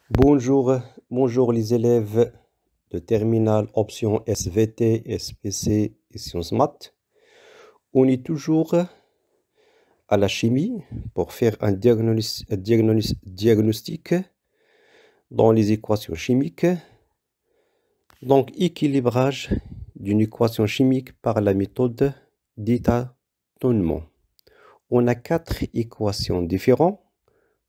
Bonjour, bonjour les élèves de terminale option SVT, SPC et sciences maths. On est toujours à la chimie pour faire un diagnostic dans les équations chimiques. Donc, équilibrage d'une équation chimique par la méthode d'étalonnement. On a 4 équations différentes.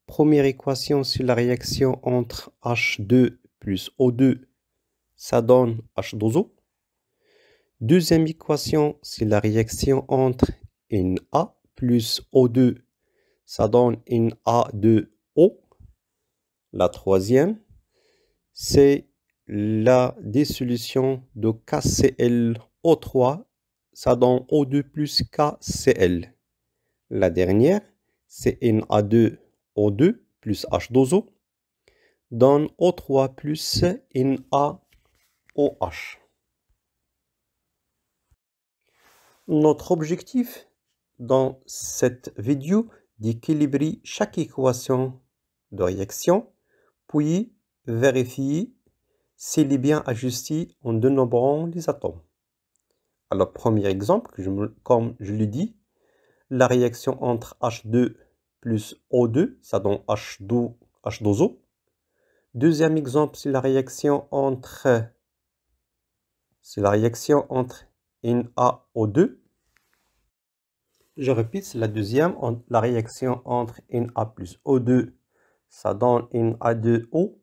Première équation, c'est la réaction entre H2 plus O2, ça donne H2O. Deuxième équation, c'est la réaction entre Na plus O2, ça donne Na2O. La troisième, c'est la dissolution de KClO3, ça donne O2 plus KCl. La dernière, c'est Na2O2 plus H2O, donne O3 plus NaOH. Notre objectif dans cette vidéo d'équilibrer chaque équation de réaction, puis vérifier s'il est bien ajusté en dénombrant les atomes. Alors, premier exemple, comme je l'ai dit, la réaction entre H2 plus O2, ça donne H2O. Deuxième exemple, c'est la réaction entre NaO2. Je répète, c'est la deuxième, la réaction entre Na plus O2, ça donne Na2O.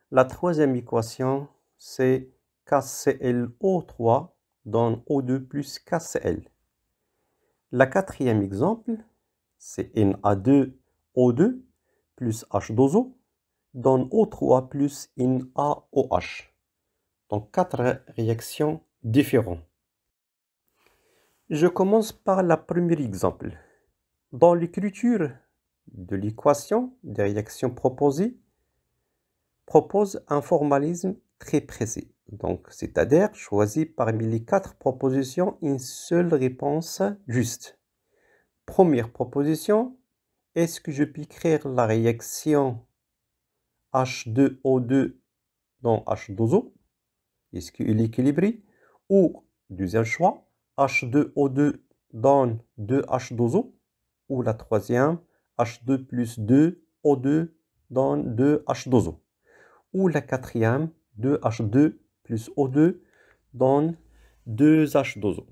La troisième équation, c'est KClO3 donne O2 plus KCl. La quatrième exemple, c'est Na2O2 plus H2O donne O3 plus NaOH. Donc, 4 réactions différentes. Je commence par le premier exemple. Dans l'écriture de l'équation des réactions proposées, propose un formalisme très précis. Donc, c'est-à-dire choisir parmi les 4 propositions une seule réponse juste. Première proposition, est-ce que je peux écrire la réaction H2O2 dans H2O? Est-ce qu'il est équilibré? Ou, deuxième choix, H2O2 donne 2H2O. Ou la troisième, H2 plus 2O2 donne 2H2O. Ou la quatrième, 2H2 plus O2 donne 2H2O.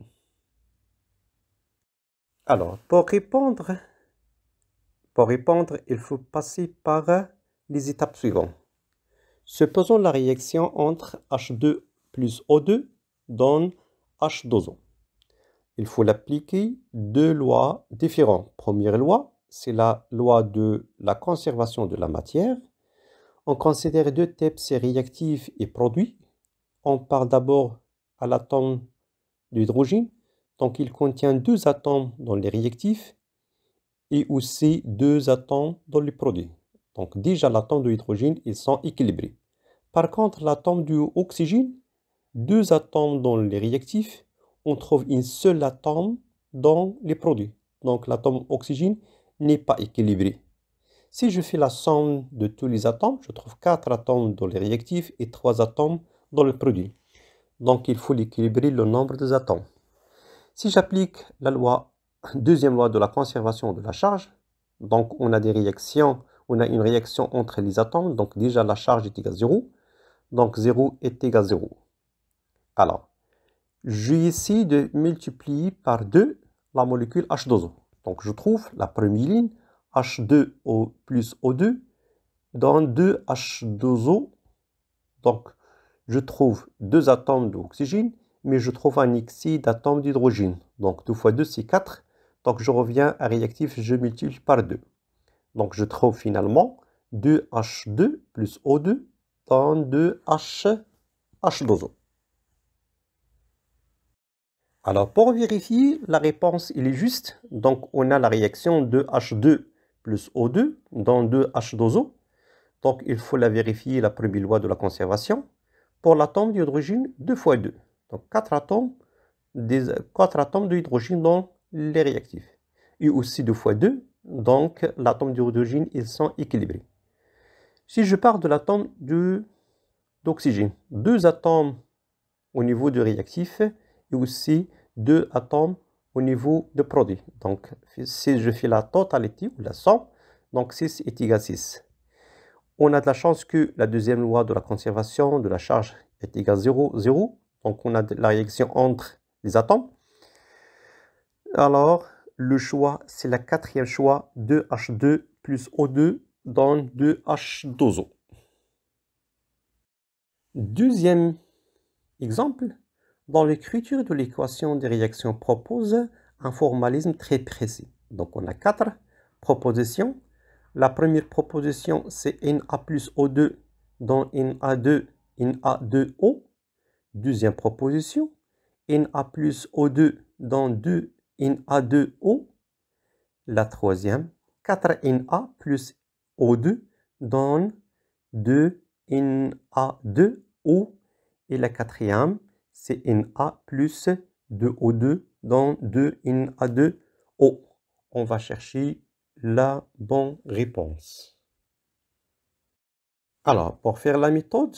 Alors, pour répondre, il faut passer par les étapes suivantes. Supposons la réaction entre H2 plus O2 donne H2O. Il faut l'appliquer deux lois différentes. Première loi, c'est la loi de la conservation de la matière. On considère deux types réactifs et produits. On part d'abord à l'atome d'hydrogène. Donc, il contient 2 atomes dans les réactifs et aussi 2 atomes dans les produits. Donc, déjà, l'atome d'hydrogène, ils sont équilibrés. Par contre, l'atome d'oxygène, 2 atomes dans les réactifs, on trouve un seul atome dans les produits. Donc, l'atome oxygène n'est pas équilibré. Si je fais la somme de tous les atomes, je trouve 4 atomes dans les réactifs et 3 atomes dans le produit. Donc, il faut équilibrer le nombre des atomes. Si j'applique la deuxième loi de la conservation de la charge, donc on a une réaction entre les atomes, donc déjà la charge est égale à 0, donc 0 est égal à 0. Alors, je vais essayer de multiplier par 2 la molécule H2O. Donc, je trouve la première ligne, H2O plus O2 donne 2H2O. Donc, je trouve 2 atomes d'oxygène, mais je trouve un excès d'atomes d'hydrogène. Donc, 2 fois 2, c'est 4. Donc, je reviens à réactif, je multiplie par 2. Donc, je trouve finalement 2H2 plus O2 donne 2H2O. Alors, pour vérifier, la réponse il est juste. Donc, on a la réaction de H2 plus O2 dans 2H2O. Donc, il faut la vérifier, la première loi de la conservation. Pour l'atome d'hydrogène, 2 fois 2. Donc, 4 atomes d'hydrogène dans les réactifs. Et aussi 2 fois 2. Donc, l'atome d'hydrogène, ils sont équilibrés. Si je pars de l'atome d'oxygène, 2 atomes au niveau du réactif et aussi 2 atomes au niveau de produit. Donc, si je fais la totalité ou la somme, donc 6 est égal à 6. On a de la chance que la deuxième loi de la conservation de la charge est égale à 0, 0. Donc, on a la réaction entre les atomes. Alors, le choix, c'est le quatrième choix, 2H2 plus O2 donne 2H2O. Deuxième exemple, dans l'écriture de l'équation des réactions propose un formalisme très précis. Donc, on a 4 propositions. La première proposition, c'est Na plus O2 dans Na2, Na2O. Deuxième proposition, Na plus O2 dans 2 Na2O. La troisième, 4Na plus O2 donne 2 Na2O. Et la quatrième, c'est Na plus 2O2 dans 2 Na2O. On va chercher la bonne réponse. Alors, pour faire la méthode,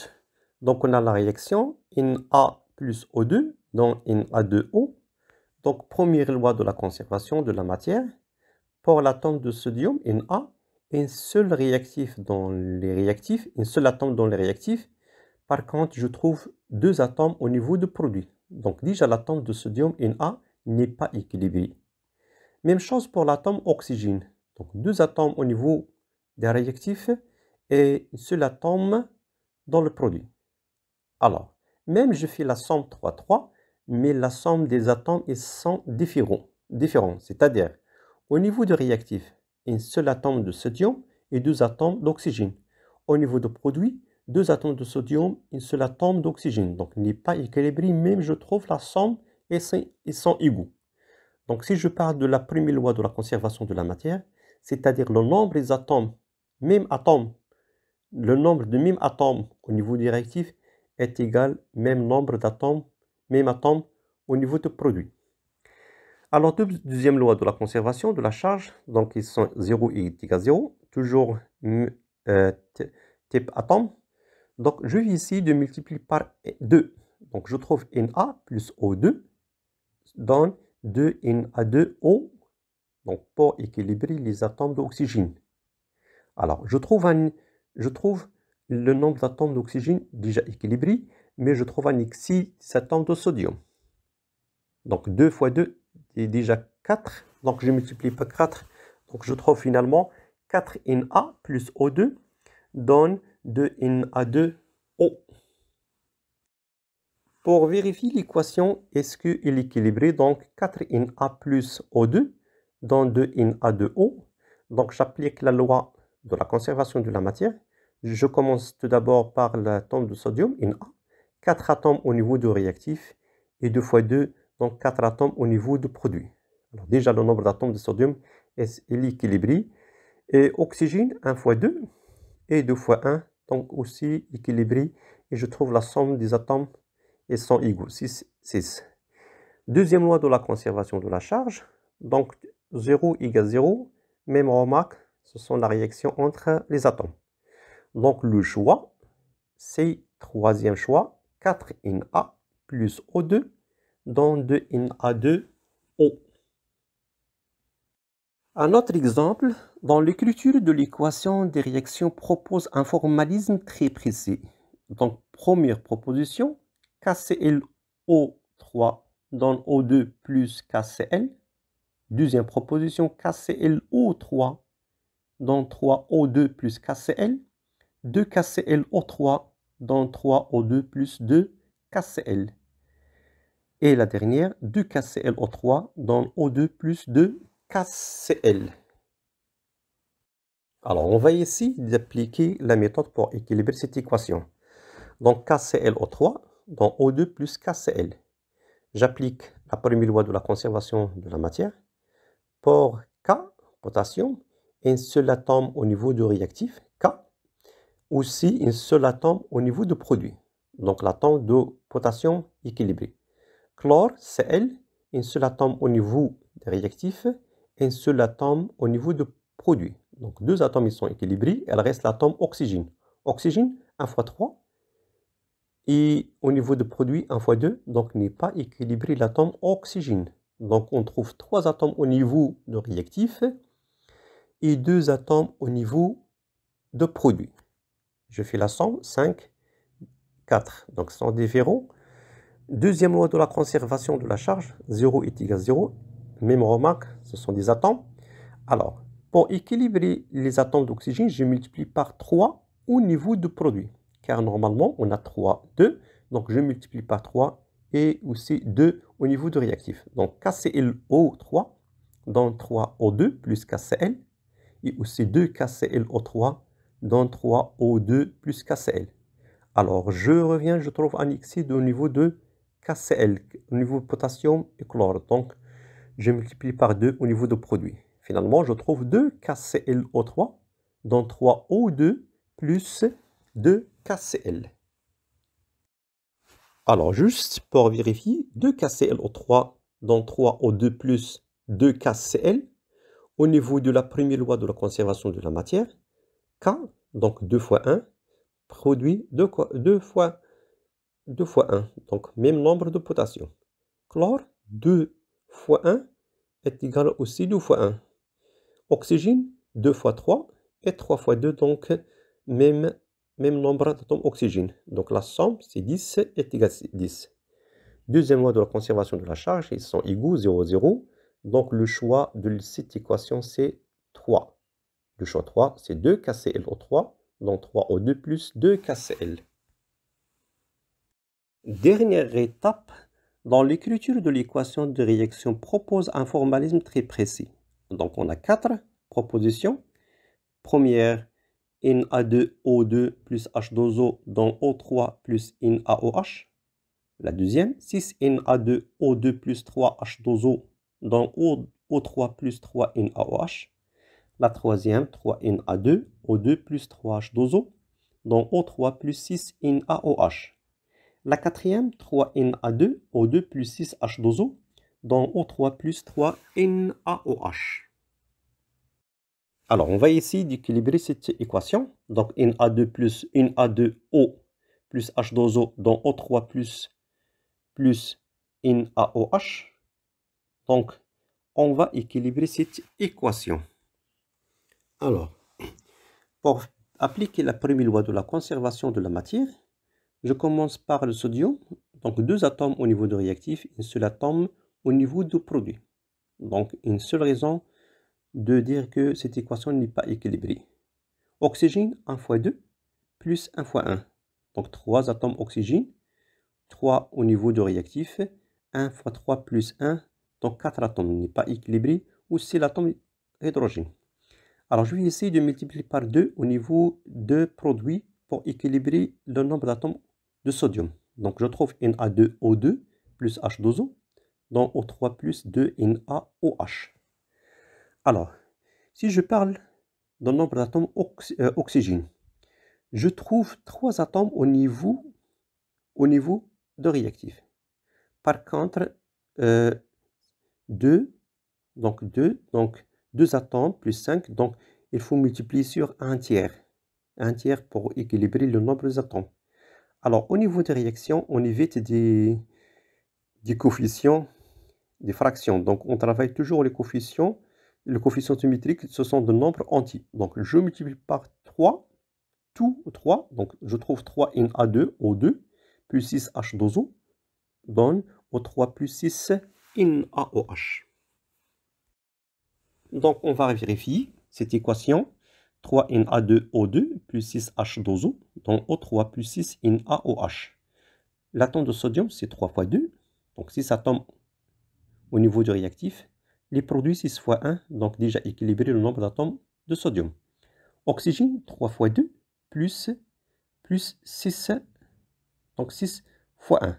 donc on a la réaction Na plus O2 dans Na2O. Donc, première loi de la conservation de la matière. Pour l'atome de sodium, Na, un seul réactif dans les réactifs, un seul atome dans les réactifs. Par contre, je trouve 2 atomes au niveau du produit. Donc, déjà, l'atome de sodium Na n'est pas équilibré. Même chose pour l'atome oxygène. Donc, 2 atomes au niveau des réactifs et un seul atome dans le produit. Alors, même je fais la somme 3,3, mais la somme des atomes ils sont différents. C'est-à-dire, au niveau du réactif, un seul atome de sodium et 2 atomes d'oxygène. Au niveau du produit, 2 atomes de sodium et un seul atome d'oxygène. Donc, il n'est pas équilibré, même je trouve la somme, ils sont égaux. Donc, si je parle de la première loi de la conservation de la matière, c'est-à-dire le nombre des atomes, le nombre de mêmes atomes au niveau du réactif est égal au même nombre d'atomes, même atome au niveau du produit. Alors, deuxième loi de la conservation de la charge, donc ils sont 0 est égal à 0, toujours type atome. Donc, je vais ici de multiplier par 2. Donc, je trouve Na plus O2 donne 2 Na2O, donc pour équilibrer les atomes d'oxygène. Alors, je trouve le nombre d'atomes d'oxygène déjà équilibré, mais je trouve un excès d'atomes de sodium. Donc, 2 fois 2 est déjà 4, donc je multiplie par 4. Donc, je trouve finalement 4 Na plus O2 donne 2 Na2O. Pour vérifier l'équation, est-ce qu'elle est équilibrée? Donc, 4Na plus O2 donne 2 Na2O. Donc, j'applique la loi de la conservation de la matière. Je commence tout d'abord par l'atome de sodium, Na. 4 atomes au niveau du réactif et 2 fois 2, donc 4 atomes au niveau du produit. Alors, déjà, le nombre d'atomes de sodium est équilibré. Et oxygène, 1 fois 2 et 2 fois 1, donc aussi équilibré. Et je trouve la somme des atomes. Ils sont égaux, 6, 6. Deuxième loi de la conservation de la charge. Donc, 0 égale 0. Même remarque, ce sont la réaction entre les atomes. Donc, le choix, c'est troisième choix, 4Na plus O2 donne 2 Na2O. Un autre exemple, dans l'écriture de l'équation des réactions propose un formalisme très précis. Donc, première proposition, KClO3 donne O2 plus KCl. Deuxième proposition, KClO3 donne 3O2 plus KCl. 2 KClO3 donne 3O2 plus 2 KCl. Et la dernière, 2 KClO3 donne O2 plus 2 KCl. Alors, on va ici appliquer la méthode pour équilibrer cette équation. Donc, KClO3 dans O2 plus KCl. J'applique la première loi de la conservation de la matière. Pour K, potassium, un seul atome au niveau du réactif, K. Aussi, un seul atome au niveau du produit. Donc, l'atome de potassium équilibré. Chlore, Cl, un seul atome au niveau des réactifs, un seul atome au niveau du produit. Donc, 2 atomes ils sont équilibrés, il reste l'atome oxygène. Oxygène, 1 fois 3. Et au niveau de produit, 1 fois 2, donc n'est pas équilibré l'atome oxygène. Donc on trouve 3 atomes au niveau de réactif et 2 atomes au niveau de produit. Je fais la somme, 5, 4. Donc ce sont des zéros. Deuxième loi de la conservation de la charge, 0 est égal à 0. Même remarque, ce sont des atomes. Alors, pour équilibrer les atomes d'oxygène, je multiplie par 3 au niveau du produit. Car normalement, on a 3, 2. Donc, je multiplie par 3 et aussi 2 au niveau du réactif. Donc, KClO3 donne 3O2 plus KCl. Et aussi 2 KClO3 donne 3O2 plus KCl. Alors, je reviens, je trouve un excès au niveau de KCl, au niveau de potassium et chlore. Donc, je multiplie par 2 au niveau du produit. Finalement, je trouve 2 KClO3, dont 3O2 plus 2 KCl. Alors, juste pour vérifier, 2 KClO3, dont 3O2 plus 2 KCl, au niveau de la première loi de la conservation de la matière, K, donc 2 fois 1, produit 2 fois 1, donc même nombre de potassium. Chlore, 2 fois 1 est égal aussi 2 fois 1. Oxygène, 2 fois 3 et 3 fois 2, donc même nombre d'atomes oxygène. Donc la somme, c'est 10 est égal à 10. Deuxième loi de la conservation de la charge, ils sont égaux 0, 0. Donc le choix de cette équation, c'est 3. Le choix 3, c'est 2 KClO3, donc 3O2 plus 2 KCl. Dernière étape, dans l'écriture de l'équation de réaction propose un formalisme très précis. Donc on a 4 propositions. Première, Na2O2 plus H2O dans O3 plus NaOH. La deuxième, 6Na2O2 plus 3H2O dans O3 plus 3NaOH. La troisième, 3Na2O2 plus 3H2O dans O3 plus 6NaOH. La quatrième, 3Na2O2 plus 6H2O dans O3 plus 3NaOH. Alors, on va essayer d'équilibrer cette équation. Donc, Na2 plus Na2O plus H2O dans O3 plus NaOH. Donc, on va équilibrer cette équation. Alors, pour appliquer la première loi de la conservation de la matière, je commence par le sodium. Donc, 2 atomes au niveau du réactif, un seul atome au niveau du produit. Donc, une seule raison de dire que cette équation n'est pas équilibrée. Oxygène, 1 fois 2, plus 1 fois 1. Donc 3 atomes oxygène, 3 au niveau du réactif, 1 fois 3 plus 1, donc 4 atomes, n'est pas équilibré, ou c'est l'atome hydrogène. Alors je vais essayer de multiplier par 2 au niveau de produit pour équilibrer le nombre d'atomes de sodium. Donc je trouve Na2O2 plus H2O, donc O3 plus 2NaOH. Alors, si je parle d'un nombre d'atomes oxygène, je trouve 3 atomes au niveau de réactif. Par contre, 2 atomes plus 5, donc il faut multiplier sur 1 tiers. 1 tiers pour équilibrer le nombre d'atomes. Alors, au niveau des réactions, on évite des coefficients, des fractions. Donc, on travaille toujours les coefficients. Le coefficient symétrique, ce sont des nombres entiers. Donc, je multiplie par 3, tout 3. Donc, je trouve 3Na2O2 plus 6H2O donne O3 plus 6 NaOH. Donc, on va vérifier cette équation. 3Na2O2 plus 6H2O donne O3 plus 6 NaOH. L'atome de sodium, c'est 3 fois 2. Donc, 6 atomes au niveau du réactif. Les produits 6 fois 1, donc déjà équilibré le nombre d'atomes de sodium. Oxygène, 3 fois 2, plus 6, donc 6 fois 1.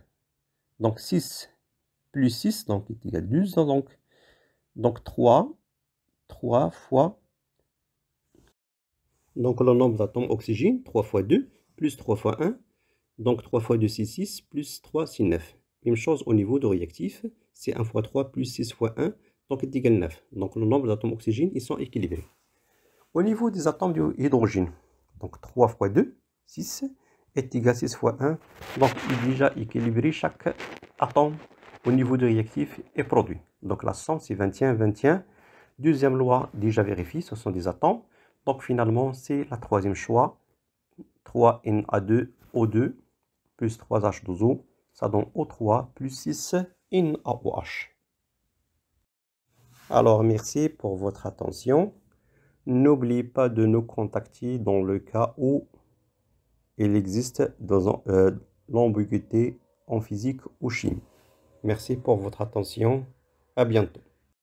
Donc 6 plus 6, donc est égal à 12, donc 3 fois, donc le nombre d'atomes oxygène, 3 fois 2, plus 3 fois 1, donc 3 fois 2, c'est 6, plus 3, c'est 9. Même chose au niveau de réactif, c'est 1 fois 3, plus 6 fois 1, donc est égal à 9. Donc le nombre d'atomes oxygène, ils sont équilibrés. Au niveau des atomes d'hydrogène, donc 3 fois 2, 6 est égal à 6 fois 1. Donc, il est déjà équilibré chaque atome au niveau du réactif et produit. Donc, la somme, c'est 21, 21. Deuxième loi, déjà vérifiée, ce sont des atomes. Donc, finalement, c'est la troisième choix. 3Na2O2 plus 3H2O. Ça donne O3 plus 6 NaOH. Alors, merci pour votre attention. N'oubliez pas de nous contacter dans le cas où il existe l'ambiguïté en physique ou chimie. Merci pour votre attention. À bientôt.